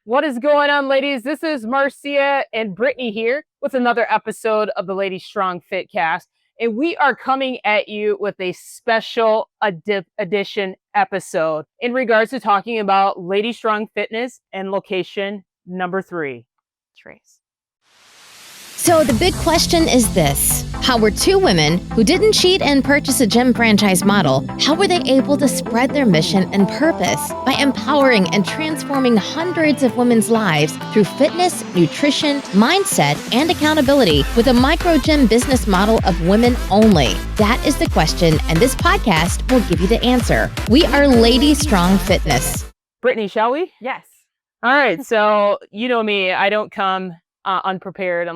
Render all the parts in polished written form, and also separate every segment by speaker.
Speaker 1: What is going on, ladies? This is Marcia and Brittany here with another episode of the LadyStrong Fitcast. And we are coming at you with a special edition episode in regards to talking about LadyStrong Fitness and location number 3. Trace.
Speaker 2: So the big question is this: how were two women who didn't cheat and purchase a gym franchise model, how were they able to spread their mission and purpose by empowering and transforming hundreds of women's lives through fitness, nutrition, mindset, and accountability with a micro gym business model of women only? That is the question, and this podcast will give you the answer. We are LadyStrong Fitness.
Speaker 1: Brittany, shall we?
Speaker 3: Yes.
Speaker 1: All right. So you know me, I don't come unprepared.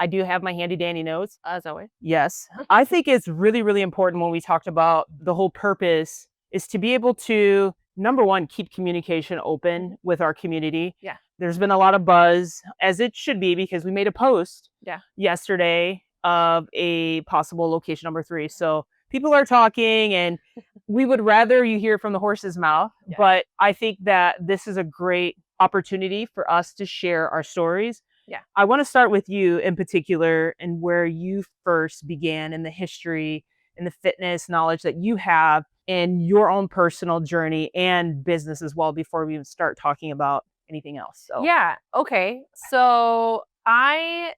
Speaker 1: I do have my handy dandy notes.
Speaker 3: As always.
Speaker 1: Yes. I think it's really, really important when we talked about the whole purpose is to be able to, number one, keep communication open with our community.
Speaker 3: Yeah.
Speaker 1: There's been a lot of buzz, as it should be, because we made a post yesterday of a possible location number 3. So people are talking, and we would rather you hear from the horse's mouth.
Speaker 3: Yeah.
Speaker 1: But I think that this is a great opportunity for us to share our stories.
Speaker 3: Yeah.
Speaker 1: I want to start with you in particular and where you first began in the history and the fitness knowledge that you have in your own personal journey and business as well before we even start talking about anything else. So.
Speaker 3: Yeah. Okay. So I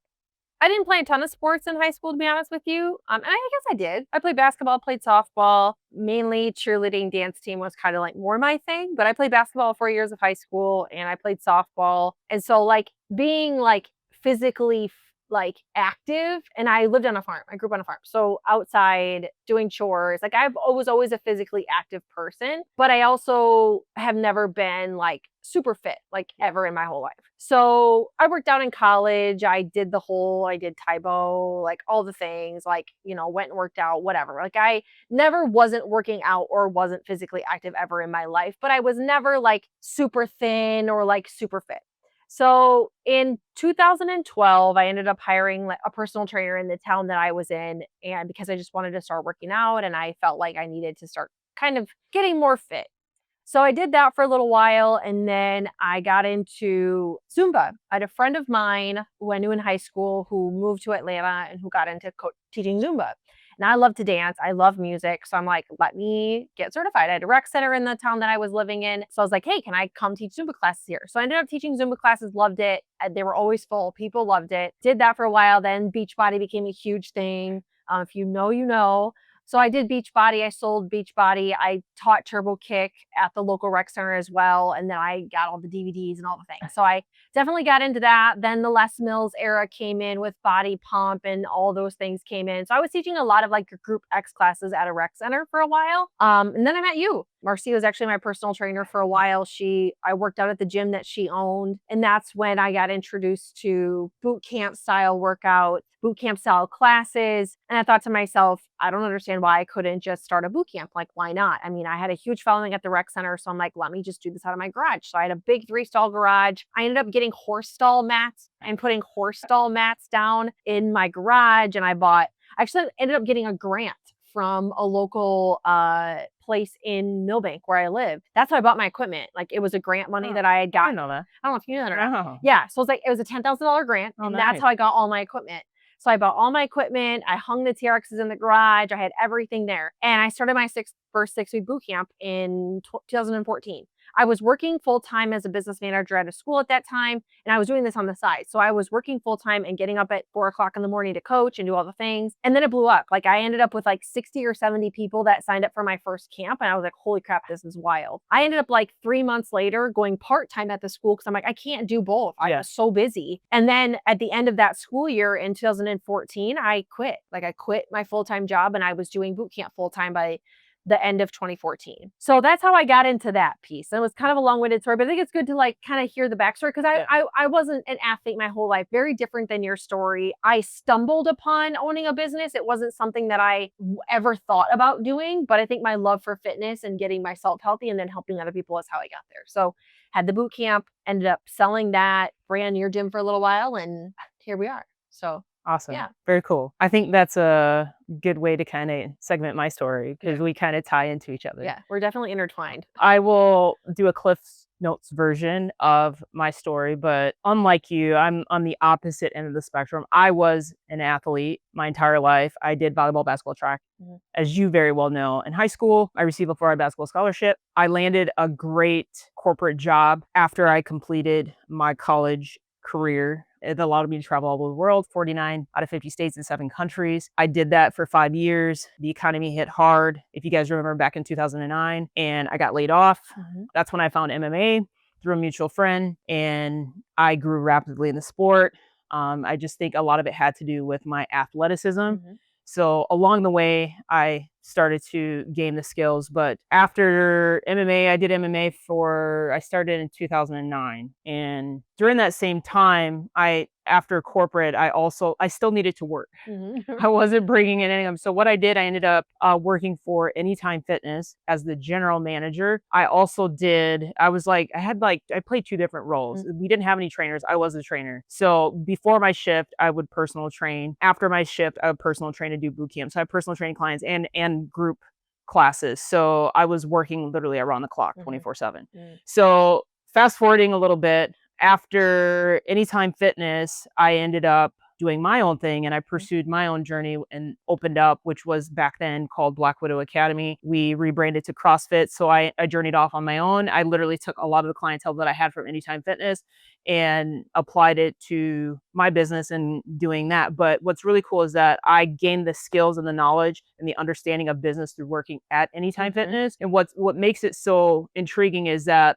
Speaker 3: didn't play a ton of sports in high school, to be honest with you. And I guess I did. I played basketball, played softball, mainly cheerleading, dance team was kind of like more my thing. But I played basketball 4 years of high school, and I played softball. And so like being like physically like active, and I lived on a farm. I grew up on a farm. So outside doing chores, like I was always a physically active person, but I also have never been like super fit, like ever in my whole life. So I worked out in college. I did Taibo, like all the things, like, you know, went and worked out, whatever. Like I never wasn't working out or wasn't physically active ever in my life, but I was never like super thin or like super fit. So in 2012, I ended up hiring a personal trainer in the town that I was in. And because I just wanted to start working out and I felt like I needed to start kind of getting more fit. So I did that for a little while, and then I got into Zumba. I had a friend of mine who I knew in high school who moved to Atlanta and who got into teaching Zumba. And I love to dance. I love music. So I'm like, let me get certified. I had a rec center in the town that I was living in. So I was like, hey, can I come teach Zumba classes here? So I ended up teaching Zumba classes, loved it. They were always full. People loved it. Did that for a while. Then Beachbody became a huge thing. If you know, you know. So I did Beachbody. I sold Beachbody. I taught Turbo Kick at the local rec center as well. And then I got all the DVDs and all the things. So I definitely got into that. Then the Les Mills era came in with Body Pump and all those things came in. So I was teaching a lot of like Group X classes at a rec center for a while. And then I met you. Marcia was actually my personal trainer for a while. I worked out at the gym that she owned. And that's when I got introduced to boot camp style workouts, boot camp style classes. And I thought to myself, I don't understand why I couldn't just start a boot camp. Like, why not? I mean, I had a huge following at the rec center. So I'm like, let me just do this out of my garage. So I had a big 3-stall garage. I ended up getting horse stall mats and putting horse stall mats down in my garage. And I actually ended up getting a grant from a local place in Millbank where I lived. That's how I bought my equipment. Like it was a grant money that I had gotten.
Speaker 1: I know that.
Speaker 3: I don't know if you knew that or not.
Speaker 1: Oh.
Speaker 3: Yeah. So it was a $10,000 grant. And that's how I got all my equipment. So I bought all my equipment. I hung the TRXs in the garage. I had everything there. And I started my first 6-week boot camp in 2014. I was working full-time as a business manager at a school at that time, and I was doing this on the side. So I was working full-time and getting up at 4:00 in the morning to coach and do all the things. And then it blew up. Like I ended up with like 60 or 70 people that signed up for my first camp. And I was like, holy crap, this is wild. I ended up like 3 months later going part-time at the school because I'm like, I can't do both. I was so busy. And then at the end of that school year in 2014, I quit. Like I quit my full-time job and I was doing boot camp full-time by the end of 2014. So that's how I got into that piece. And it was kind of a long-winded story, but I think it's good to like kind of hear the backstory because I wasn't an athlete my whole life. Very different than your story. I stumbled upon owning a business. It wasn't something that I ever thought about doing, but I think my love for fitness and getting myself healthy and then helping other people is how I got there. So had the boot camp, ended up selling that, ran your gym for a little while, and here we are. So
Speaker 1: awesome.
Speaker 3: Yeah.
Speaker 1: Very cool. I think that's a good way to kind of segment my story because we kind of tie into each other.
Speaker 3: Yeah, we're definitely intertwined.
Speaker 1: I will do a Cliff notes version of my story, but unlike you, I'm on the opposite end of the spectrum. I was an athlete my entire life. I did volleyball, basketball, track. As you very well know, in high school, I received a Florida basketball scholarship. I landed a great corporate job after I completed my college career. It allowed me to travel all over the world, 49 out of 50 states and 7 countries. I did that for 5 years. The economy hit hard, if you guys remember, back in 2009, and I got laid off. That's when I found MMA through a mutual friend, and I grew rapidly in the sport. I just think a lot of it had to do with my athleticism. So along the way, I started to gain the skills. But after MMA, I did MMA I started in 2009. And during that same time, after corporate, I still needed to work. I wasn't bringing in any of them. So what I did, I ended up working for Anytime Fitness as the general manager. I played 2 different roles. We didn't have any trainers. I was a trainer. So before my shift, I would personal train. After my shift, I would personal train and do boot camp. So I have personal training clients and group classes. So I was working literally around the clock, 24/7. So fast forwarding a little bit, after Anytime Fitness, I ended up doing my own thing, and I pursued my own journey and opened up, which was back then called Black Widow Academy. We rebranded to CrossFit. So I journeyed off on my own. I literally took a lot of the clientele that I had from Anytime Fitness and applied it to my business and doing that. But what's really cool is that I gained the skills and the knowledge and the understanding of business through working at Anytime Fitness. And what makes it so intriguing is that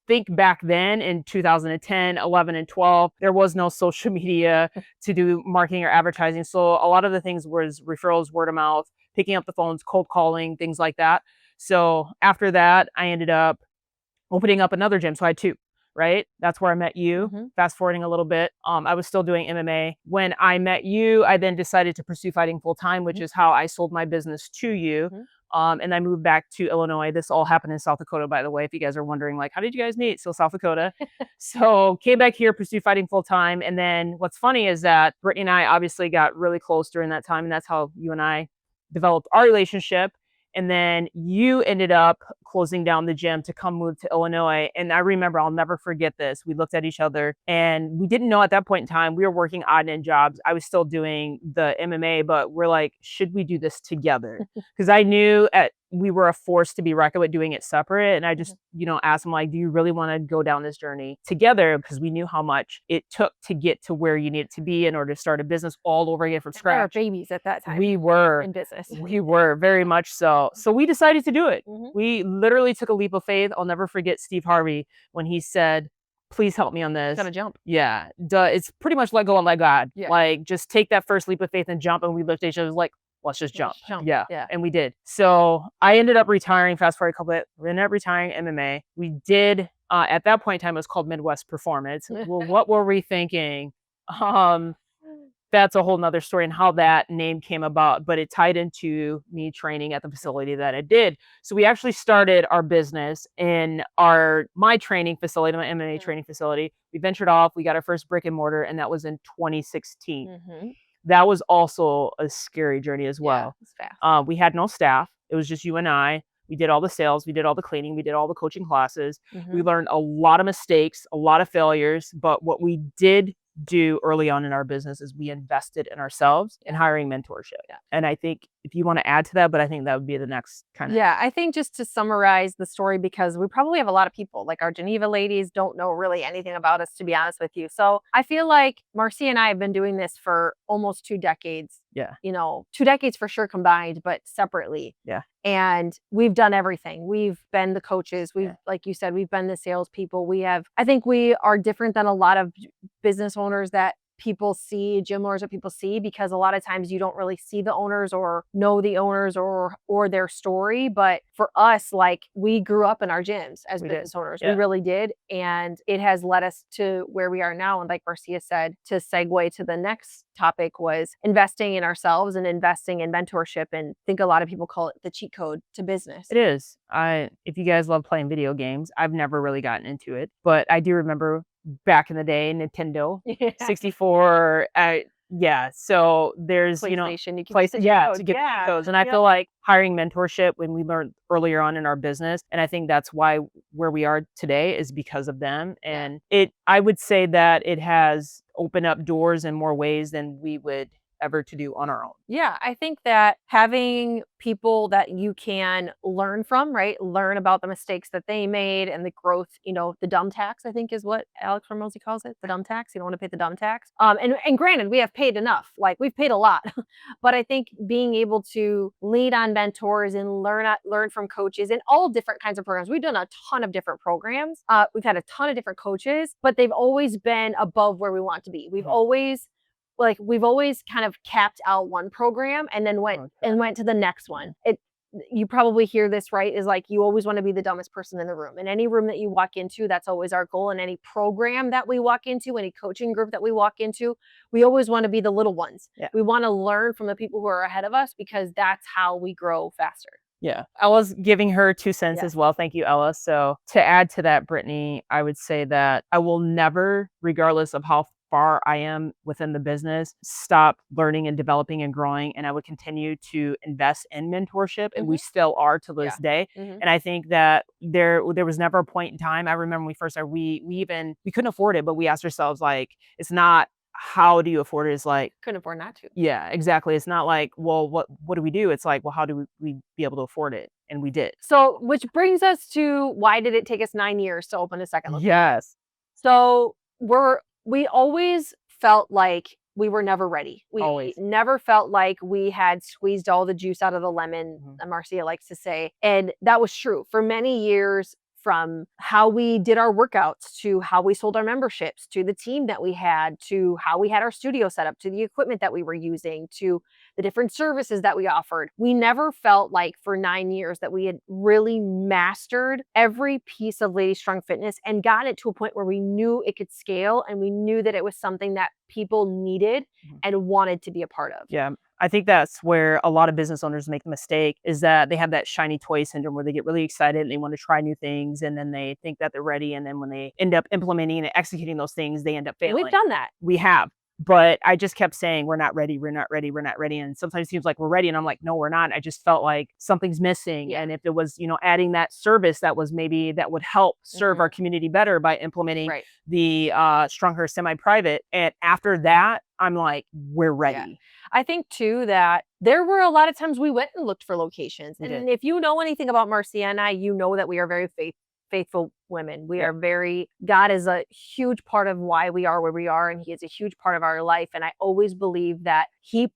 Speaker 1: think back then in 2010, 11, and 12, there was no social media to do marketing or advertising. So a lot of the things was referrals, word of mouth, picking up the phones, cold calling, things like that. So after that, I ended up opening up another gym. So I had 2, right? That's where I met you. Fast forwarding a little bit, I was still doing MMA. When I met you, I then decided to pursue fighting full time, which is how I sold my business to you. And I moved back to Illinois. This all happened in South Dakota, by the way, if you guys are wondering, like, how did you guys meet? So South Dakota. So came back here, pursued fighting full time. And then what's funny is that Brittany and I obviously got really close during that time. And that's how you and I developed our relationship. And then you ended up closing down the gym to come move to Illinois. And I remember, I'll never forget this. We looked at each other and we didn't know at that point in time, we were working odd end jobs. I was still doing the MMA, but we're like, should we do this together? Because I knew we were a force to be reckoned with doing it separate. And I just, asked him, like, do you really want to go down this journey together? Because we knew how much it took to get to where you needed to be in order to start a business all over again from scratch.
Speaker 3: We were babies at that time.
Speaker 1: We were
Speaker 3: in business.
Speaker 1: We were very much so. So we decided to do it. We literally took a leap of faith. I'll never forget Steve Harvey when he said, please help me on this.
Speaker 3: Gotta jump.
Speaker 1: Yeah. It's pretty much let go and let God.
Speaker 3: Yeah.
Speaker 1: Like, just take that first leap of faith and jump. And we looked at each other like, let's just jump.
Speaker 3: Yeah.
Speaker 1: And we did. So I ended up retiring, fast forward a couple bit. We ended up retiring MMA. We did, at that point in time, it was called Midwest Performance. Well, what were we thinking? That's a whole nother story and how that name came about, but it tied into me training at the facility that I did. So we actually started our business in my training facility, my MMA training facility. We ventured off, we got our first brick and mortar, and that was in 2016. That was also a scary journey as well.
Speaker 3: Yeah, it was fast.
Speaker 1: We had no staff. It was just you and I. We did all the sales. We did all the cleaning. We did all the coaching classes. We learned a lot of mistakes, a lot of failures. But what we did do early on in our business is we invested in ourselves and hiring mentorship. And I think if you want to add to that, but I think that would be the next kind of.
Speaker 3: Yeah, I think just to summarize the story, because we probably have a lot of people, like our Geneva ladies don't know really anything about us, to be honest with you. So I feel like Marcia and I have been doing this for almost 2 decades.
Speaker 1: Yeah.
Speaker 3: 2 decades for sure combined, but separately.
Speaker 1: Yeah.
Speaker 3: And we've done everything. We've been the coaches. Like you said, we've been the salespeople. I think we are different than a lot of business owners that people see, gym owners that people see, because a lot of times you don't really see the owners or know the owners or their story. But for us, like, we grew up in our gyms as business owners. We really did. And it has led us to where we are now. And like Marcia said, to segue to the next topic, was investing in ourselves and investing in mentorship. And I think a lot of people call it the cheat code to business.
Speaker 1: It is. If you guys love playing video games, I've never really gotten into it, but I do remember back in the day, Nintendo 64, Yeah. So there's,
Speaker 3: PlayStation, you can
Speaker 1: place,
Speaker 3: get the cheat
Speaker 1: yeah, to
Speaker 3: codes.
Speaker 1: get the cheat
Speaker 3: Yeah.
Speaker 1: codes. And I
Speaker 3: Yep.
Speaker 1: feel like hiring mentorship when we learned earlier on in our business. And I think that's why where we are today is because of them.
Speaker 3: Yeah.
Speaker 1: And I would say that it has opened up doors in more ways than we would ever to do on our own.
Speaker 3: Yeah, I think that having people that you can learn from, right? Learn about the mistakes that they made and the growth, the dumb tax, I think is what Alex Hormozy calls it, the dumb tax. You don't want to pay the dumb tax. And granted, we have paid enough. Like we've paid a lot. But I think being able to lean on mentors and learn from coaches in all different kinds of programs. We've done a ton of different programs. We've had a ton of different coaches, but they've always been above where we want to be. We've always kind of capped out one program and then went to the next one. You probably hear this, right? Is like you always want to be the dumbest person in the room. In any room that you walk into, that's always our goal. In any program that we walk into, any coaching group that we walk into, we always want to be the little ones.
Speaker 1: Yeah.
Speaker 3: We want to learn from the people who are ahead of us because that's how we grow faster.
Speaker 1: Yeah. Ella's giving her 2 cents
Speaker 3: Yeah.
Speaker 1: as well. Thank you, Ella. So to add to that, Brittany, I would say that I will never, regardless of how far I am within the business, stop learning and developing and growing. And I would continue to invest in mentorship. And we still are to this day. And I think that there was never a point in time. I remember when we first started, we couldn't afford it, but we asked ourselves, like, it's not how do you afford it? It's like,
Speaker 3: Couldn't afford not to.
Speaker 1: yeah, exactly. It's not like, well, what do we do? It's like, well, how do we be able to afford it? And we did.
Speaker 3: So, which brings us to why did it take us 9 years to open a second location?
Speaker 1: Yes.
Speaker 3: So we always felt like we were never ready. We
Speaker 1: Always.
Speaker 3: never felt like we had squeezed all the juice out of the lemon, Marcia likes to say. And that was true for many years, from how we did our workouts to how we sold our memberships to the team that we had to how we had our studio set up to the equipment that we were using to the different services that we offered. We never felt like for 9 years that we had really mastered every piece of LadyStrong Fitness and gotten it to a point where we knew it could scale and we knew that it was something that people needed and wanted to be a part of.
Speaker 1: Yeah. I think that's where a lot of business owners make the mistake, is that they have that shiny toy syndrome where they get really excited and they want to try new things. And then they think that they're ready. And then when they end up implementing and executing those things, they end up failing.
Speaker 3: We've done that.
Speaker 1: We have. But I just kept saying, we're not ready, we're not ready, we're not ready. And sometimes it seems like we're ready. And I'm like, no, we're not. I just felt like something's missing.
Speaker 3: Yeah.
Speaker 1: And if it was, adding that service that would help serve our community better by implementing the Stronger Semi-Private. And after that, I'm like, we're ready.
Speaker 3: Yeah. I think too that there were a lot of times we went and looked for locations. And if you know anything about Marcia and I, you know that we are very faithful women. We are God is a huge part of why we are where we are, and he is a huge part of our life. And I always believe that he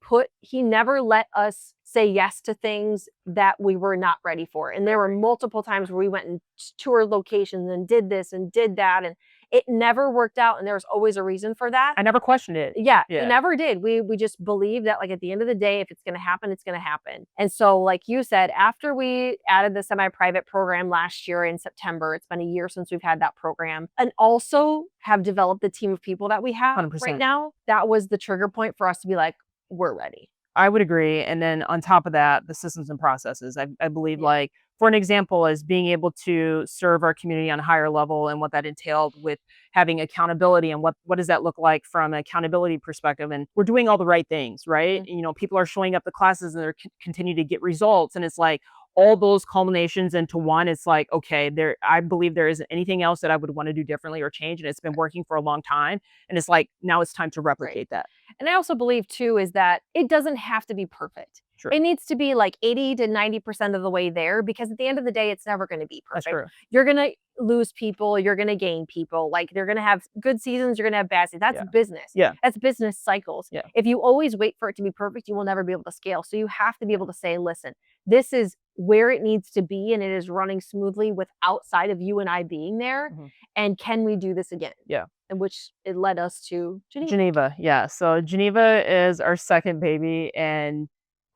Speaker 3: never let us say yes to things that we were not ready for. And there were multiple times where we went and toured locations and did this and did that, and it never worked out. And there was always a reason for that.
Speaker 1: I never questioned it.
Speaker 3: Yeah, it never did. We just believed that, like, at the end of the day, if it's going to happen, it's going to happen. And so, like you said, after we added the semi-private program last year in September, it's been a year since we've had that program, and also have developed the team of people that we have
Speaker 1: 100%.
Speaker 3: right now. That was the trigger point for us to be like, we're ready.
Speaker 1: I would agree. And then on top of that, the systems and processes. I believe, like, for an example, is being able to serve our community on a higher level, and what that entailed with having accountability, and what does that look like from an accountability perspective. And we're doing all the right things, right? People are showing up to classes and they're continue to get results. And it's like all those culminations into one. It's like, okay, I believe there isn't anything else that I would want to do differently or change. And it's been working for a long time. And it's like, now it's time to replicate that.
Speaker 3: And I also believe too, is that it doesn't have to be perfect.
Speaker 1: True.
Speaker 3: It needs to be like 80 to 90% of the way there, because at the end of the day, it's never going to be perfect.
Speaker 1: That's true.
Speaker 3: You're going to lose people. You're going to gain people. Like, they're going to have good seasons. You're going to have bad seasons. That's business.
Speaker 1: Yeah.
Speaker 3: That's business cycles.
Speaker 1: Yeah.
Speaker 3: If you always wait for it to be perfect, you will never be able to scale. So you have to be able to say, listen, this is where it needs to be, and it is running smoothly with outside of you and I being there. And can we do this again?
Speaker 1: Yeah.
Speaker 3: And which it led us to Geneva.
Speaker 1: Geneva. Yeah. So Geneva is our second baby. And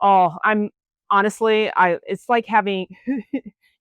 Speaker 1: it's like having,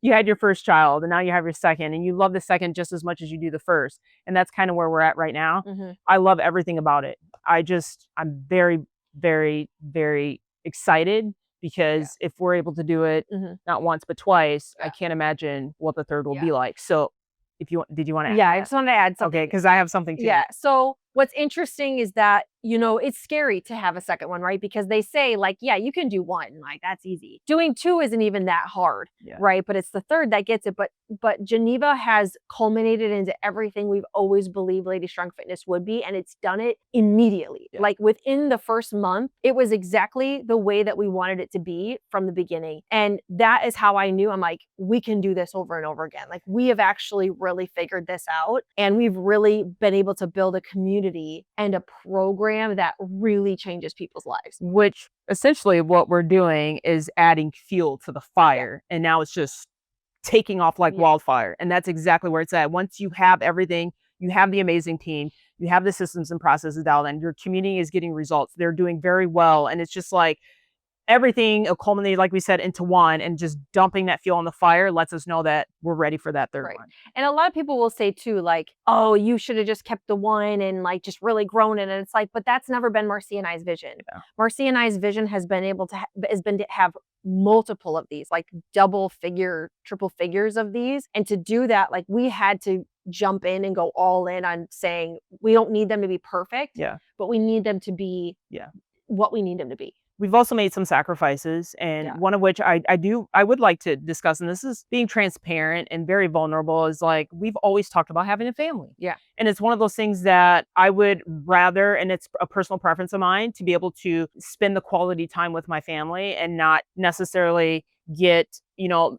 Speaker 1: you had your first child and now you have your second, and you love the second just as much as you do the first. And that's kind of where we're at right now. I love everything about it. I'm very, very, very excited, because if we're able to do it not once, but twice, I can't imagine what the third will be like. So did you want to add?
Speaker 3: Yeah, I just wanted to add something.
Speaker 1: Okay, because I have something too.
Speaker 3: Yeah. So what's interesting is that it's scary to have a second one, right? Because they say like, yeah, you can do one, like that's easy. Doing two isn't even that hard, right? But it's the third that gets it. But Geneva has culminated into everything we've always believed Lady Strong Fitness would be, and it's done it immediately. Like within the first month, it was exactly the way that we wanted it to be from the beginning. And that is how I knew, I'm like, we can do this over and over again. Like we have actually really figured this out, and we've really been able to build a community and a program that really changes people's lives.
Speaker 1: Which essentially what we're doing is adding fuel to the fire. And now it's just taking off like wildfire. And that's exactly where it's at. Once you have everything, you have the amazing team, you have the systems and processes out, and your community is getting results. They're doing very well. And it's just like everything culminated, like we said, into one, and just dumping that fuel on the fire lets us know that we're ready for that third one.
Speaker 3: And a lot of people will say too, like, oh, you should have just kept the one and like just really grown it. And it's like, but that's never been Marcia and I's vision. Marcia and I's vision has been to have multiple of these, like double figure, triple figures of these. And to do that, like we had to jump in and go all in on saying we don't need them to be perfect, but we need them to be what we need them to be.
Speaker 1: We've also made some sacrifices, and one of which I would like to discuss, and this is being transparent and very vulnerable, is like we've always talked about having a family. And it's one of those things that I would rather, and it's a personal preference of mine, to be able to spend the quality time with my family and not necessarily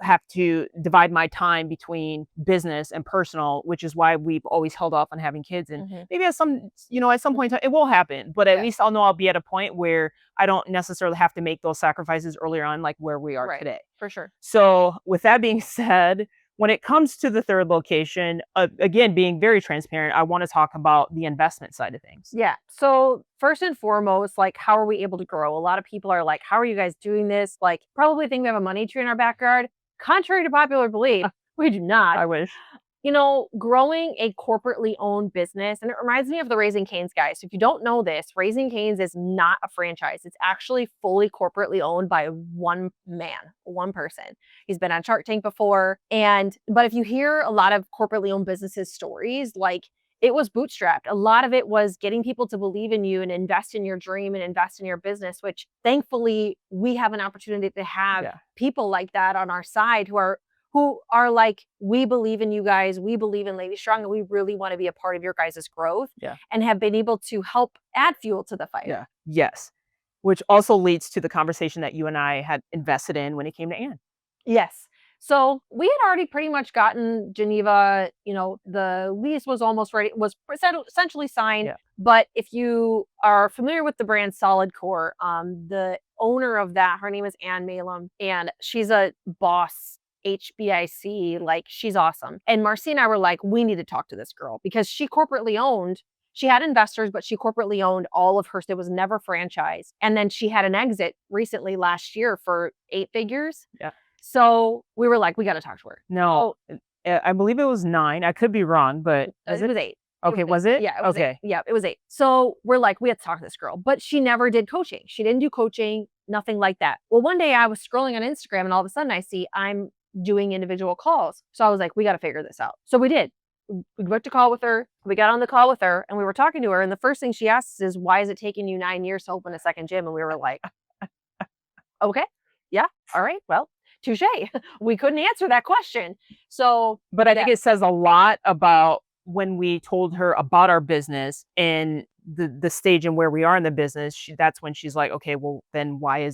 Speaker 1: have to divide my time between business and personal, which is why we've always held off on having kids. And maybe at some point in time, it will happen, but at least I'll know I'll be at a point where I don't necessarily have to make those sacrifices earlier on, like where we are today.
Speaker 3: For sure.
Speaker 1: So with that being said, when it comes to the third location, again, being very transparent, I want to talk about the investment side of things.
Speaker 3: So first and foremost, like, how are we able to grow? A lot of people are like, how are you guys doing this? Like, probably think we have a money tree in our backyard. Contrary to popular belief, we do not.
Speaker 1: I wish.
Speaker 3: Growing a corporately owned business, and it reminds me of the Raising Cane's guys. So if you don't know this, Raising Cane's is not a franchise. It's actually fully corporately owned by one man, one person. He's been on Shark Tank before. But if you hear a lot of corporately owned businesses stories, like it was bootstrapped. A lot of it was getting people to believe in you and invest in your dream and invest in your business, which thankfully we have an opportunity to have people like that on our side who are like, we believe in you guys, we believe in Lady Strong, and we really want to be a part of your guys' growth, and have been able to help add fuel to the fire.
Speaker 1: Yes. Which also leads to the conversation that you and I had invested in when it came to Anne.
Speaker 3: Yes. So we had already pretty much gotten Geneva, the lease was almost ready, was essentially signed. But if you are familiar with the brand Solid Core, the owner of that, her name is Ann Malum, and she's a boss HBIC, like she's awesome. And Marcy and I were like, we need to talk to this girl because she corporately owned, she had investors, but she corporately owned all of her, it was never franchised. And then she had an exit recently last year for 8 figures. So we were like, we got to talk to her.
Speaker 1: No, I believe it was 9. I could be wrong, but
Speaker 3: it was 8.
Speaker 1: Okay, was it?
Speaker 3: Yeah, it was 8. Yeah, it was 8. So we're like, we have to talk to this girl, but she never did coaching. She didn't do coaching, nothing like that. Well, one day I was scrolling on Instagram and all of a sudden I see I'm doing individual calls. So I was like, we got to figure this out. So we did. We booked a call with her. We got on the call with her and we were talking to her. And the first thing she asks is, why is it taking you 9 years to open a second gym? And we were like, okay, yeah, all right, well, touche. We couldn't answer that question.
Speaker 1: But I think it says a lot about when we told her about our business and the stage and where we are in the business. That's when she's like, okay, well then why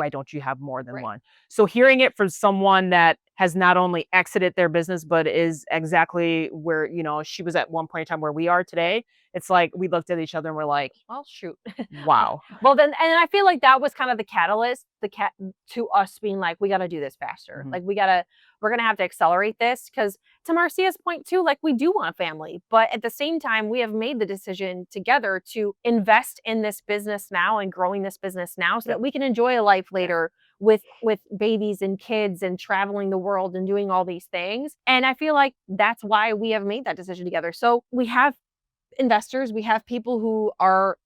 Speaker 1: don't you have more than one? So hearing it from someone that has not only exited their business, but is exactly where, she was at one point in time where we are today. It's like, we looked at each other and we're like,
Speaker 3: well, shoot.
Speaker 1: Wow.
Speaker 3: Well, then, and I feel like that was kind of the catalyst, to us being like, we got to do this faster. Like we're going to have to accelerate this, because to Marcia's point too, like we do want a family, but at the same time, we have made the decision together to invest in this business now and growing this business now so that we can enjoy a life later with babies and kids and traveling the world and doing all these things. And I feel like that's why we have made that decision together. So we have investors, we have people who are,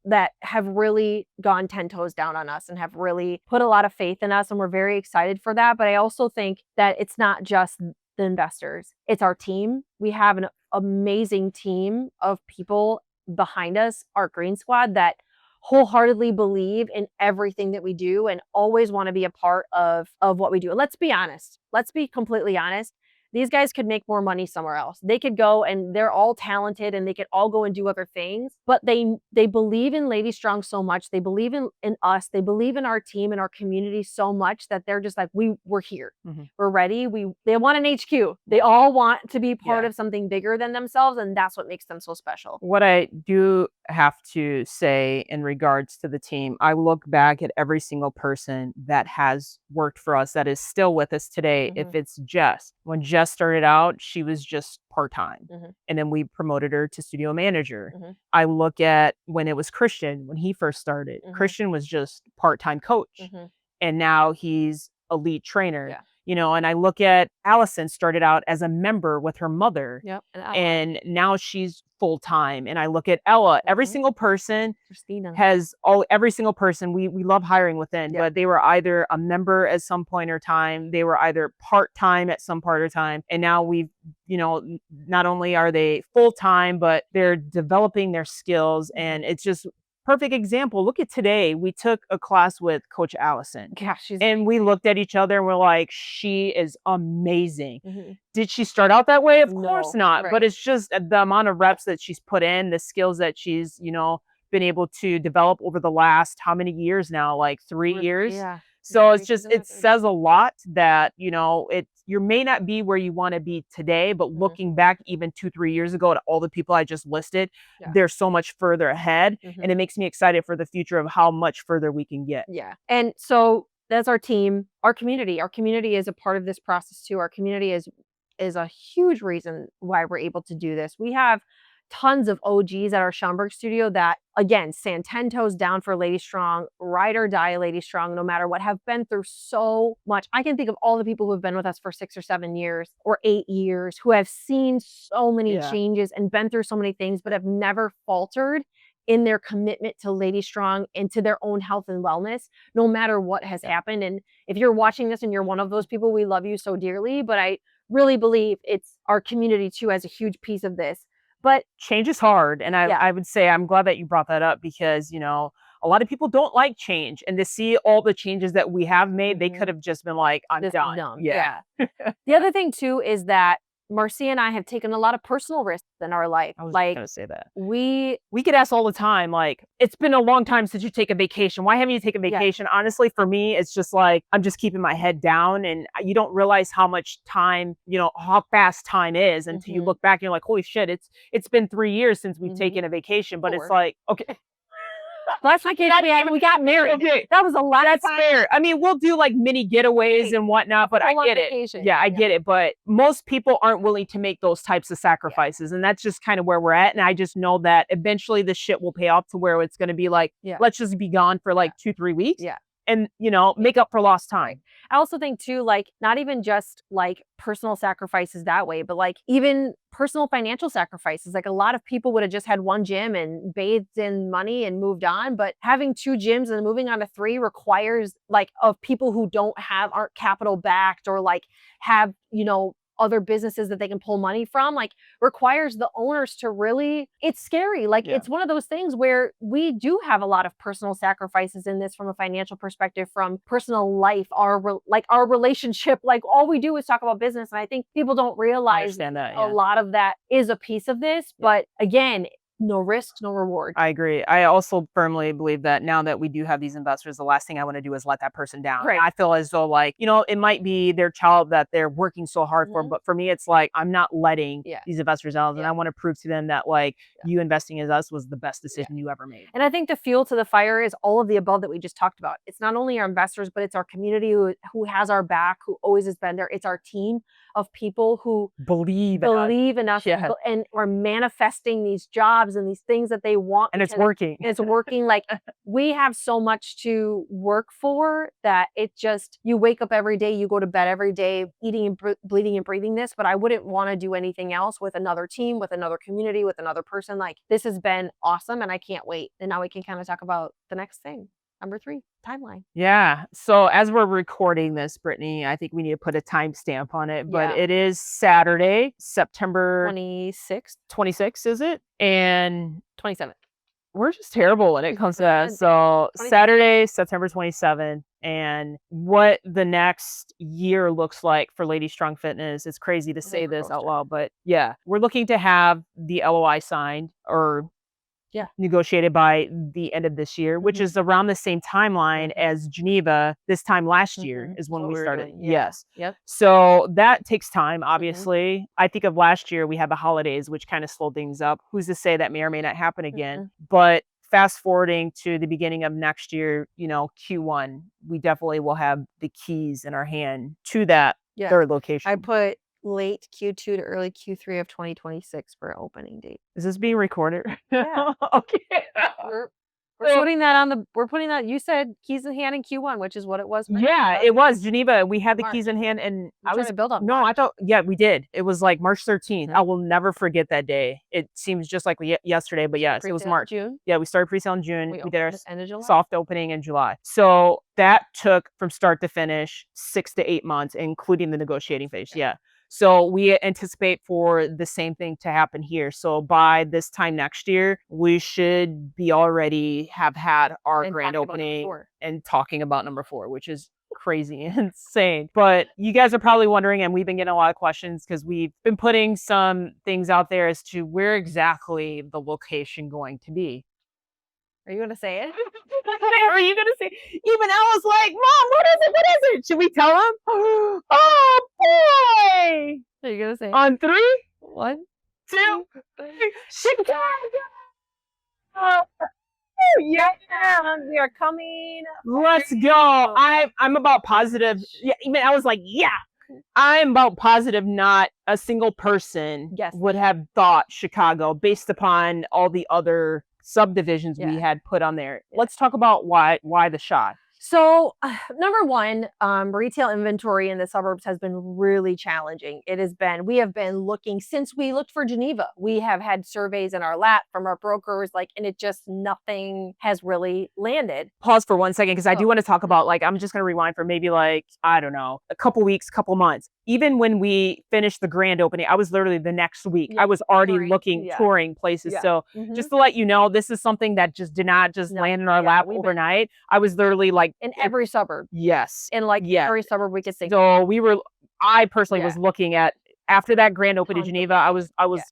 Speaker 3: that have really gone 10 toes down on us and have really put a lot of faith in us. And we're very excited for that. But I also think that it's not just the investors, it's our team. We have an amazing team of people behind us, our green squad, that wholeheartedly believe in everything that we do and always want to be a part of what we do. And let's be honest. Let's be completely honest. These guys could make more money somewhere else. They could go, and they're all talented and they could all go and do other things, but they believe in LadyStrong so much. They believe in us. They believe in our team and our community so much that they're just like, we're here. We're ready. They want an HQ. They all want to be part of something bigger than themselves, and that's what makes them so special.
Speaker 1: What I do have to say in regards to the team, I look back at every single person that has worked for us that is still with us today. If it's Jess, when Jess started out, she was just part-time. And then we promoted her to studio manager. I look at when it was Christian, when he first started, Christian was just part-time coach. And now he's a lead trainer. You know, and I look at Allison started out as a member with her mother. And now she's full time. And I look at Ella, every single person
Speaker 3: Christina.
Speaker 1: every single person we love hiring within, but they were either a member at some point or time, they were either part-time at some part or time. And now we've, you know, not only are they full-time, but they're developing their skills. And it's just perfect example. Look at today. We took a class with Coach Allison. And we looked at each other and we're like, she is amazing. Did she start out that way? Of course not. But it's just the amount of reps that she's put in, the skills that she's, you know, been able to develop over the last how many years now? Like 3 years. So it's just, it says a lot that, you know, you may not be where you want to be today, but looking back even 2-3 years ago to all the people I just listed, they're so much further ahead. And it makes me excited for the future of how much further we can get.
Speaker 3: And so that's our team, our community. Our community is a part of this process too. Our community is a huge reason why we're able to do this. We have tons of OGs at our Schaumburg studio that, again, stand 10 toes down for LadyStrong, ride or die LadyStrong, no matter what, have been through so much. I can think of all the people who have been with us for 6 or 7 years or 8 years, who have seen so many changes and been through so many things, but have never faltered in their commitment to LadyStrong and to their own health and wellness, no matter what has happened. And if you're watching this and you're one of those people, we love you so dearly, but I really believe it's our community too as a huge piece of this. But
Speaker 1: change is hard. And I would say I'm glad that you brought that up, because, you know, a lot of people don't like change, and to see all the changes that we have made, they could have just been like, I'm done.
Speaker 3: The other thing too is that Marcia and I have taken a lot of personal risks in our life.
Speaker 1: I was
Speaker 3: like
Speaker 1: gonna say that.
Speaker 3: We
Speaker 1: get asked all the time, like, it's been a long time since you take a vacation. Why haven't you taken a vacation? Honestly, for me, it's just like, I'm just keeping my head down, and you don't realize how much time, you know, how fast time is until you look back and you're like, holy shit, it's been 3 years since we've taken a vacation. But it's like, okay.
Speaker 3: Last vacation we got married. That was a lot.
Speaker 1: That's fair. I mean, we'll do like mini getaways and whatnot, but I get it. I get it. But most people aren't willing to make those types of sacrifices. And that's just kind of where we're at. And I just know that eventually the shit will pay off to where it's going to be like, let's just be gone for like 2-3 weeks. And, you know, make up for lost time.
Speaker 3: I also think too, like, not even just like personal sacrifices that way, but like even personal financial sacrifices. Like, a lot of people would have just had one gym and bathed in money and moved on, but having 2 gyms and moving on to 3 requires, like, of people who aren't capital backed, or like have, you know, other businesses that they can pull money from, like, requires the owners to really, it's scary. Like, it's one of those things where we do have a lot of personal sacrifices in this, from a financial perspective, from personal life, our relationship. Like, all we do is talk about business. And I think people don't realize
Speaker 1: that,
Speaker 3: a lot of that is a piece of this. But again, no risk, no reward.
Speaker 1: I agree. I also firmly believe that now that we do have these investors, the last thing I want to do is let that person down. I feel as though, like, you know, it might be their child that they're working so hard for, but for me, it's like, I'm not letting these investors out. And I want to prove to them that, like, you investing in us was the best decision you ever made.
Speaker 3: And I think the fuel to the fire is all of the above that we just talked about. It's not only our investors, but it's our community who has our back, who always has been there. It's our team of people who believe in us and are manifesting these jobs and these things that they want.
Speaker 1: And it's working.
Speaker 3: It's working. Like, we have so much to work for that it just, you wake up every day, you go to bed every day, eating and bleeding and breathing this, but I wouldn't want to do anything else with another team, with another community, with another person. Like, this has been awesome and I can't wait. And now we can kind of talk about the next thing. Number 3, timeline.
Speaker 1: Yeah. So as we're recording this, Brittany, I think we need to put a timestamp on it, but
Speaker 3: Yeah.
Speaker 1: it is Saturday, September
Speaker 3: 26th,
Speaker 1: 26th, is it? And
Speaker 3: 27th.
Speaker 1: we're just terrible when it comes to that. So
Speaker 3: 27th.
Speaker 1: Saturday, September 27th, and what the next year looks like for Lady Strong Fitness. It's crazy to say this out loud, but yeah, we're looking to have the LOI signed or
Speaker 3: Yeah.
Speaker 1: negotiated by the end of this year, which
Speaker 3: Mhm.
Speaker 1: is around the same timeline
Speaker 3: Mhm.
Speaker 1: as Geneva this time last year
Speaker 3: Mhm.
Speaker 1: is when
Speaker 3: What
Speaker 1: we
Speaker 3: we were
Speaker 1: started.
Speaker 3: doing, yeah.
Speaker 1: Yes.
Speaker 3: Yep.
Speaker 1: So that takes time, obviously. I think of last year, we had the holidays, which kind of slowed things up. Who's to say that may or may not happen again?
Speaker 3: Mhm.
Speaker 1: But fast forwarding to the beginning of next year, Q1, we definitely will have the keys in our hand to that
Speaker 3: Yeah.
Speaker 1: third location.
Speaker 3: I put late Q2 to early Q3 of 2026 for opening date.
Speaker 1: Is this being recorded?
Speaker 3: Yeah.
Speaker 1: Okay.
Speaker 3: We're putting that on the we're putting that you said keys in hand in Q1, which is what it was.
Speaker 1: Yeah, it was Geneva. We had the keys in
Speaker 3: March.
Speaker 1: hand, and
Speaker 3: We're trying to build on
Speaker 1: no, I
Speaker 3: March.
Speaker 1: thought, yeah, we did. It was like March 13th.
Speaker 3: Mhm.
Speaker 1: I will never forget that day. It seems just like yesterday, but yes, it was
Speaker 3: Pre-sale in
Speaker 1: March.
Speaker 3: June.
Speaker 1: Yeah, we started pre-sale in June.
Speaker 3: We
Speaker 1: We did our
Speaker 3: opened end of July.
Speaker 1: soft opening in July. So that took from start to finish 6 to 8 months, including the negotiating phase. Yeah. So we anticipate for the same thing to happen here. So by this time next year, we should be already have had our
Speaker 3: And
Speaker 1: grand
Speaker 3: talking about number
Speaker 1: opening
Speaker 3: 4.
Speaker 1: and talking about number 4, which is crazy and insane. But you guys are probably wondering, and we've been getting a lot of questions because we've been putting some things out there as to where exactly the location going to be.
Speaker 3: Are you gonna say it?
Speaker 1: Are you gonna say? Even I was like, Mom, what is it? What is it? Should we tell him? Oh boy!
Speaker 3: Are you gonna say it?
Speaker 1: On 3,
Speaker 3: 1,
Speaker 1: 2, 3, Chicago! Oh, yeah!
Speaker 3: we are coming.
Speaker 1: Let's go. I'm about positive. Yeah, even I was like, yeah. I'm about positive not a single person
Speaker 3: Yes.
Speaker 1: would have thought Chicago based upon all the other subdivisions we
Speaker 3: Yeah.
Speaker 1: had put on there.
Speaker 3: Yeah.
Speaker 1: Let's talk about why the shot.
Speaker 3: So, number 1, retail inventory in the suburbs has been really challenging. We have been looking since we looked for Geneva. We have had surveys in our lap from our brokers, and it just nothing has really landed.
Speaker 1: Pause for 1 second because I do
Speaker 3: Oh.
Speaker 1: want to talk about I'm just going to rewind for maybe I don't know, a couple weeks, couple months. Even when we finished the grand opening, I was literally the next week.
Speaker 3: Yeah,
Speaker 1: I was already
Speaker 3: touring.
Speaker 1: touring places.
Speaker 3: Yeah.
Speaker 1: So
Speaker 3: Mhm.
Speaker 1: just to let you know, this is something that just did not just
Speaker 3: No,
Speaker 1: land in our
Speaker 3: yeah,
Speaker 1: lap
Speaker 3: we've been
Speaker 1: overnight. I was literally
Speaker 3: in every suburb.
Speaker 1: yes.
Speaker 3: In
Speaker 1: Yeah.
Speaker 3: every suburb we could think.
Speaker 1: So I personally
Speaker 3: Yeah.
Speaker 1: was looking at after that grand opening in
Speaker 3: Tons of
Speaker 1: Geneva, I was
Speaker 3: Yeah.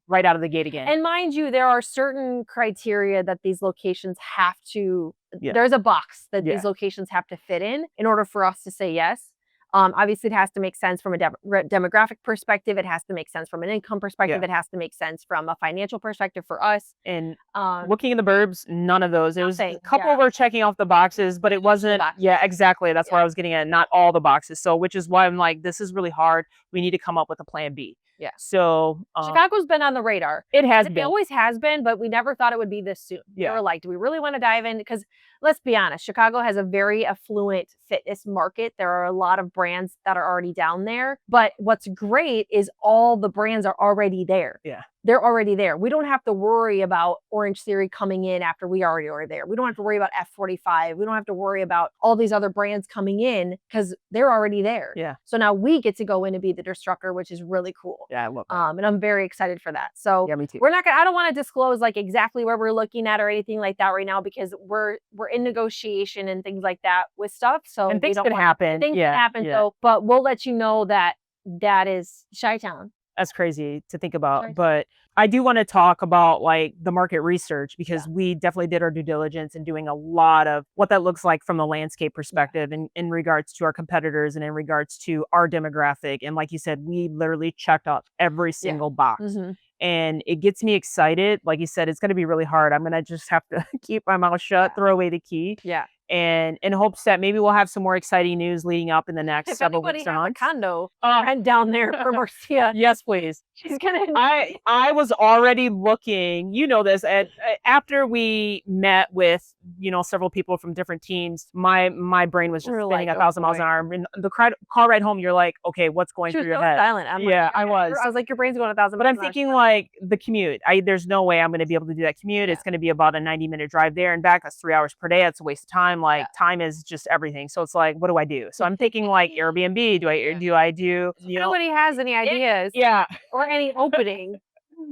Speaker 1: right out of the gate again.
Speaker 3: And mind you, there are certain criteria that these locations have to
Speaker 1: Yeah.
Speaker 3: there's a box that
Speaker 1: Yeah.
Speaker 3: these locations have to fit in order for us to say yes. Obviously, it has to make sense from a demographic perspective. It has to make sense from an income perspective.
Speaker 1: Yeah.
Speaker 3: It has to make sense from a financial perspective for us.
Speaker 1: And
Speaker 3: Um,
Speaker 1: looking in the burbs, none of those. It was a
Speaker 3: Nothing,
Speaker 1: couple
Speaker 3: yeah.
Speaker 1: were checking off the boxes, but it wasn't.
Speaker 3: boxes.
Speaker 1: Yeah, exactly. That's where
Speaker 3: Yeah.
Speaker 1: I was getting at. Not all the boxes. So, which is why I'm like, this is really hard. We need to come up with a plan B.
Speaker 3: Yeah.
Speaker 1: So,
Speaker 3: Chicago's been on the radar.
Speaker 1: it has
Speaker 3: It
Speaker 1: been.
Speaker 3: always has been, but we never thought it would be this soon.
Speaker 1: Yeah.
Speaker 3: We were like, do we really want to dive in? Because let's be honest, Chicago has a very affluent fitness market. There are a lot of brands that are already down there. But what's great is all the brands are already there.
Speaker 1: Yeah.
Speaker 3: They're already there. We don't have to worry about Orange Theory coming in after we already are there. We don't have to worry about F45. We don't have to worry about all these other brands coming in because they're already there.
Speaker 1: Yeah.
Speaker 3: So now we get to go in and be the disruptor, which is really cool.
Speaker 1: Yeah, I love that.
Speaker 3: And I'm very excited for that. So
Speaker 1: Yeah, me too.
Speaker 3: I don't want to disclose exactly where we're looking at or anything like that right now because we're in negotiation and things like that with stuff. So
Speaker 1: And things
Speaker 3: we don't
Speaker 1: can
Speaker 3: want
Speaker 1: happen.
Speaker 3: things
Speaker 1: Yeah,
Speaker 3: can happen.
Speaker 1: yeah.
Speaker 3: So, but we'll let you know that is Chi-Town.
Speaker 1: That's crazy to think about.
Speaker 3: Sorry.
Speaker 1: But I do want to talk about the market research because
Speaker 3: Yeah.
Speaker 1: we definitely did our due diligence and doing a lot of what that looks like from the landscape perspective in regards to our competitors and in regards to our demographic. And like you said, we literally checked off every single box.
Speaker 3: Mhm.
Speaker 1: And it gets me excited. Like you said, it's going to be really hard. I'm going to just have to keep my mouth shut,
Speaker 3: Yeah.
Speaker 1: throw away the key.
Speaker 3: Yeah.
Speaker 1: And in hopes that maybe we'll have some more exciting news leading up in the next
Speaker 3: If
Speaker 1: several
Speaker 3: anybody
Speaker 1: weeks or
Speaker 3: has a
Speaker 1: months.
Speaker 3: condo rent down there for Marcia,
Speaker 1: Yes, please.
Speaker 3: she's gonna.
Speaker 1: I was already looking, this, after we met with, several people from different teams, my brain was just
Speaker 3: We're
Speaker 1: spinning
Speaker 3: like,
Speaker 1: 1,000
Speaker 3: oh,
Speaker 1: miles an
Speaker 3: boy.
Speaker 1: hour. In the car ride home, you're like, okay, what's going
Speaker 3: She was
Speaker 1: through your
Speaker 3: so
Speaker 1: head?
Speaker 3: silent. I'm
Speaker 1: Yeah,
Speaker 3: like,
Speaker 1: I was.
Speaker 3: I was like, your brain's going 1,000.
Speaker 1: But I'm thinking the commute. There's no way I'm going to be able to do that commute.
Speaker 3: Yeah.
Speaker 1: It's going to be about a 90-minute drive there and back. That's 3 hours per day. That's a waste of time. time, like time is just everything. So it's like, what do I do? So I'm thinking like Airbnb. Do I do,
Speaker 3: If anybody has any ideas
Speaker 1: yeah.
Speaker 3: or any opening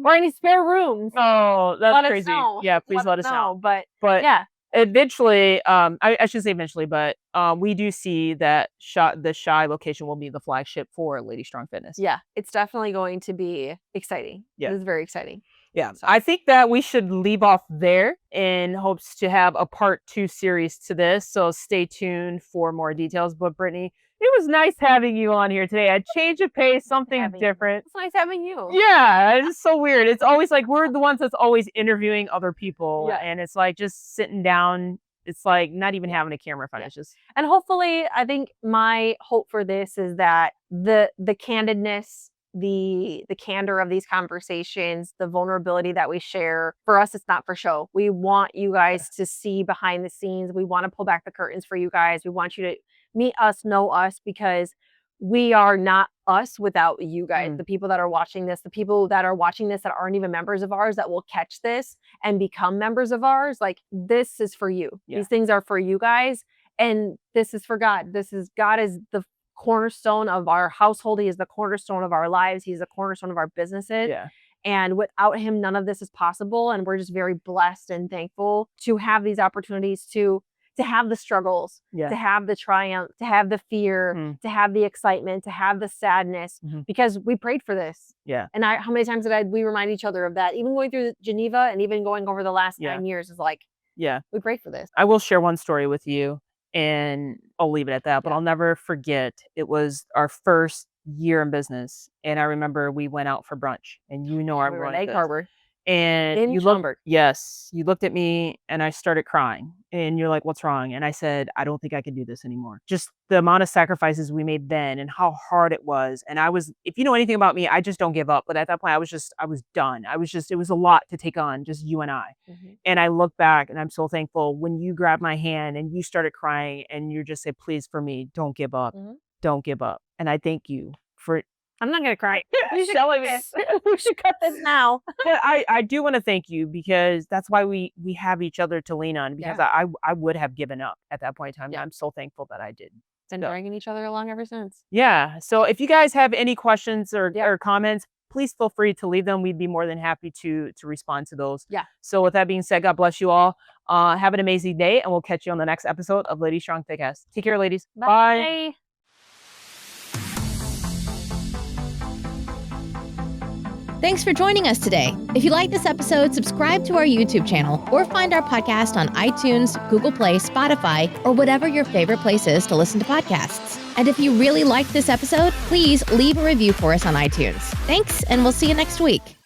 Speaker 3: or any spare rooms,
Speaker 1: Oh, that's
Speaker 3: let us
Speaker 1: crazy.
Speaker 3: know.
Speaker 1: Yeah, please let us know.
Speaker 3: But
Speaker 1: But
Speaker 3: yeah,
Speaker 1: eventually, I should say eventually, but we do see that the Shy location will be the flagship for LadyStrong Fitness.
Speaker 3: yeah, it's definitely going to be exciting.
Speaker 1: Yeah.
Speaker 3: It is very exciting.
Speaker 1: Yeah,
Speaker 3: So.
Speaker 1: I think that we should leave off there in hopes to have a part 2 series to this. So stay tuned for more details. But Brittany, it was nice having you on here today. A change of pace, something different.
Speaker 3: It's nice having you.
Speaker 1: Yeah, it's so weird. It's always like we're the ones that's always interviewing other people, and it's like just sitting down. It's like not even having a camera in front. It's just,
Speaker 3: and hopefully, I think my hope for this is that the candidness, the candor of these conversations, the vulnerability that we share, for us, it's not for show. We want you guys to see behind the scenes. We want to pull back the curtains for you guys. We want you to meet us, know us, because we are not us without you guys. The people that are watching this, the people that are watching this that aren't even members of ours, that will catch this and become members of ours. Like, this is for you. These things are for you guys. And this is for God. God is the cornerstone of our household. He is the cornerstone of our lives. He's the cornerstone of our businesses.
Speaker 1: yeah.
Speaker 3: And without him, none of this is possible. And we're just very blessed and thankful to have these opportunities to have the struggles, to have the triumph, to have the fear, to have the excitement, to have the sadness, because we prayed for this.
Speaker 1: Yeah.
Speaker 3: And how many times we remind each other of that? Even going through Geneva and even going over the last 9 years is like, we prayed for this.
Speaker 1: I will share one story with you, and I'll leave it at that, but I'll never forget. It was our first year in business, and I remember we went out for brunch, and
Speaker 3: we were in Egg Harbor.
Speaker 1: And
Speaker 3: you looked,
Speaker 1: you looked at me, and I started crying, and you're like, "What's wrong?" And I said, "I don't think I can do this anymore." Just the amount of sacrifices we made then and how hard it was. And if you know anything about me, I just don't give up. But at that point, I was done. It was a lot to take on, just you and I. And I look back, and I'm so thankful when you grabbed my hand and you started crying, and you just said, "Please, for me, don't give up. Don't give up." And I thank you for
Speaker 3: I'm not gonna cry. We should
Speaker 1: Shall I-
Speaker 3: we should cut this now.
Speaker 1: I do want to thank you, because that's why we have each other to lean on, because I would have given up at that point in time. I'm so thankful that I did.
Speaker 3: Been dragging each other along ever since.
Speaker 1: Yeah. So if you guys have any questions or comments, please feel free to leave them. We'd be more than happy to respond to those.
Speaker 3: Yeah.
Speaker 1: So with that being said, God bless you all. Have an amazing day, and we'll catch you on the next episode of LadyStrong Fitness. Take care, ladies. Bye.
Speaker 2: Thanks for joining us today. If you like this episode, subscribe to our YouTube channel or find our podcast on iTunes, Google Play, Spotify, or whatever your favorite place is to listen to podcasts. And if you really liked this episode, please leave a review for us on iTunes. Thanks, and we'll see you next week.